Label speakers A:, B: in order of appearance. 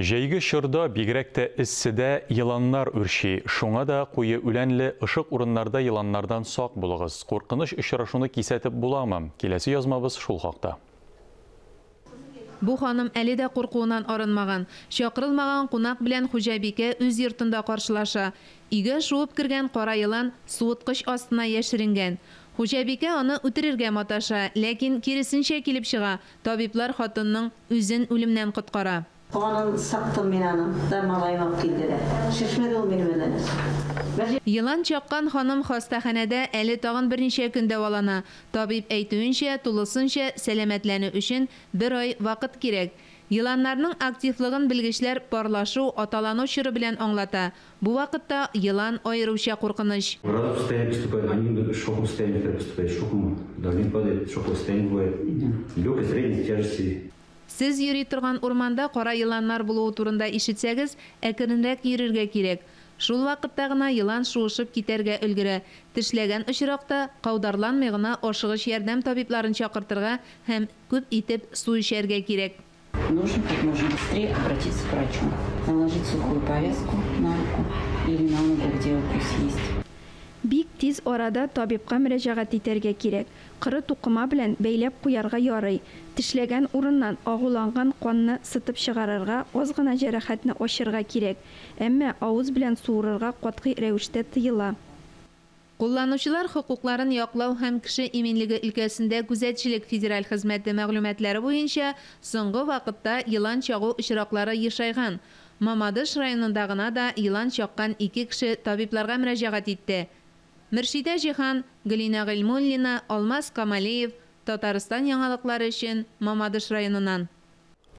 A: Жәйгі шырда бигрәкті іссіде йыланнар үрші, шуңа да қойы үленлі ышық урыннарда йыланнардан сақ болығыз. Қорқыныш ұшырашуны кисәтіп буламы? Келесі язмабыз шул хақта.
B: Бу ханым әле дә куркуыннан арынмаган. Шақырылмаган кунак белән Хуҗабикә үз йортында каршылаша. Өйгә шуып кергән кара йылан суыткыч астына яшеренгән. Хуҗабикә аны үтерергә маташа, ләкин киресенчә килеп чыга. Табиблар хатынның үзен үлемнән коткара.
C: Onun sattım binanın da malayım kildiler. Şişmedi ol benim ödeniz.
B: Йылан чаккан ханым хастаханәдә әле тагын берничә көн дәвалана. Табиб әйтүенчә, тулысынча сәламәтләнү өчен 1 ай вакыт кирәк. Йыланнарның активлыгын белгечләр парлашу, аталану чоры белән аңлата. Бу вакытта йылан аеруча куркыныч. Сез йөри торган урманда кара йыланнар булуы турында ишетсәгез, әкренрәк йөрергә кирәк. Шул вакытта гына йылан шуышып китәргә өлгерә. Тешләгән очракта каударланмый гына ашыгыч ярдәм табибларын чакыртырга һәм күп итеп су эчәргә кирәк.
C: Нужно как можно быстрее обратиться к врачу. Наложить сухую повязку на руку или на ногу, где укус есть.
D: Бик тиз арада табибка мөрәҗәгать итәргә кирәк. Кыры тукыма белән бәйләп куярга ярый. Тешләгән урыннан агуланган канны сытып чыгарырга, аз гына җәрәхәтне ачырга кирәк. Әмма авыз белән суырырга катгый рәвештә тыела.
B: Кулланучылар хокукларын яклау һәм кеше иминлеге өлкәсендә күзәтчелек федераль хезмәте мәгълүматлары буенча соңгы вакытта йылан чагу очраклары ешайган. Мамадыш районында гына да йылан чаккан 2 кеше табибларга мөрәҗәгать итте. Мөршидә Җихан, Галина Гыйльмуллина, Алмаз Камалиев, Татарстан яңалыклары өчен Мамадыш районыннан.